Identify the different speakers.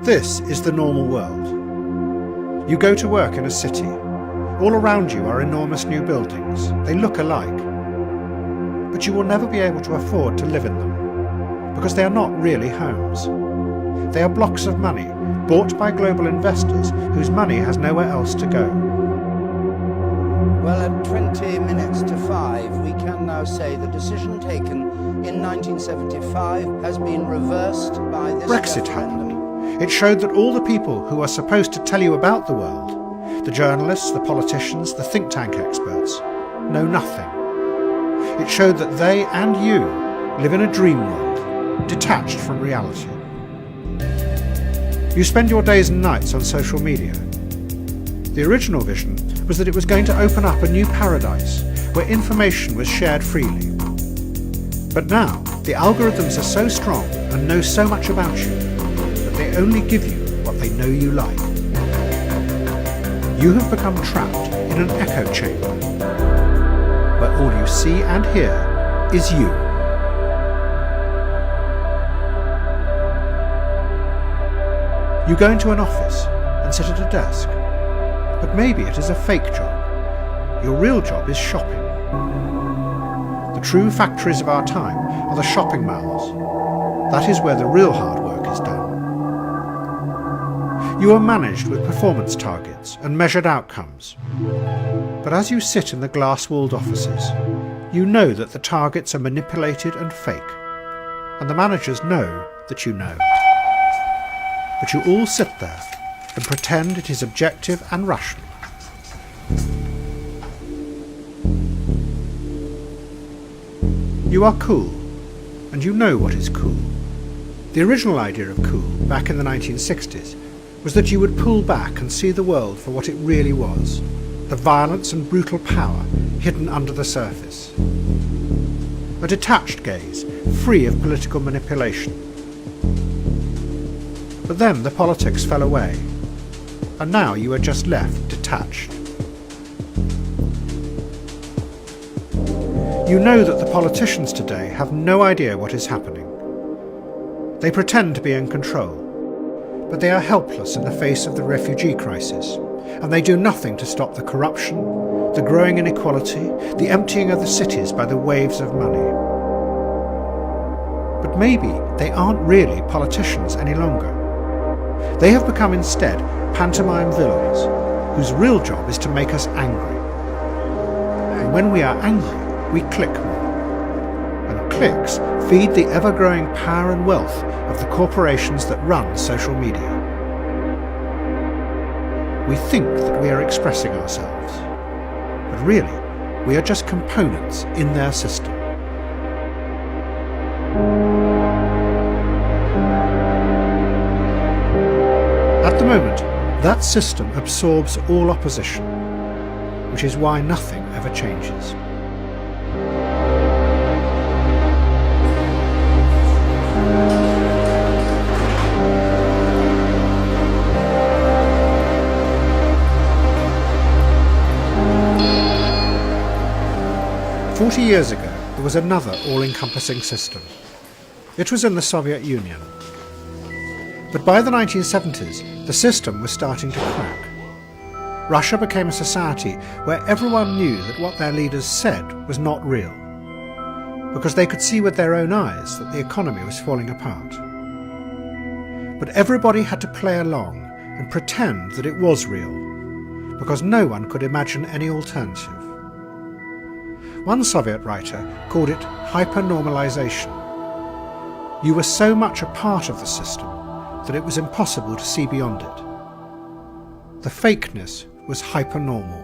Speaker 1: This is the normal world. You go to work in a city. All around you are enormous new buildings. They look alike. But you will never be able to afford to live in them, because they are not really homes. They are blocks of money, bought by global investors whose money has nowhere else to go.
Speaker 2: Well, at 20 minutes to 5, we can now say the decision taken in 1975 has been reversed by this
Speaker 1: Brexit
Speaker 2: referendum.
Speaker 1: happened. It showed that all the people who are supposed to tell you about the world, the journalists, the politicians, the think tank experts, know nothing. It showed that they and you live in a dream world, detached from reality. You spend your days and nights on social media. The original vision was that it was going to open up a new paradise where information was shared freely. But now, the algorithms are so strong and know so much about you that they only give you what they know you like. You have become trapped in an echo chamber where all you see and hear is you. You go into an office and sit at a desk. But maybe it is a fake job. Your real job is shopping. The true factories of our time are the shopping malls. That is where the real hard work is done. You are managed with performance targets and measured outcomes. But as you sit in the glass-walled offices, you know that the targets are manipulated and fake, and the managers know that you know. But you all sit there and pretend it is objective and rational. You are cool, and you know what is cool. The original idea of cool, back in the 1960s, was that you would pull back and see the world for what it really was, the violence and brutal power hidden under the surface. A detached gaze, free of political manipulation. But then the politics fell away, and now you are just left detached. You know that the politicians today have no idea what is happening. They pretend to be in control, but they are helpless in the face of the refugee crisis, and they do nothing to stop the corruption, the growing inequality, the emptying of the cities by the waves of money. But maybe they aren't really politicians any longer. They have become instead pantomime villains, whose real job is to make us angry. And when we are angry, we click more. And clicks feed the ever-growing power and wealth of the corporations that run social media. We think that we are expressing ourselves, but really, we are just components in their system. At the moment, that system absorbs all opposition, which is why nothing ever changes. "40 years ago, there was another all-encompassing system. It was in the Soviet Union. But by the 1970s, the system was starting to crack. Russia became a society where everyone knew that what their leaders said was not real, because they could see with their own eyes that the economy was falling apart. But everybody had to play along and pretend that it was real, because no one could imagine any alternative. One Soviet writer called it hypernormalization. You were so much a part of the system that it was impossible to see beyond it. The fakeness was hypernormal.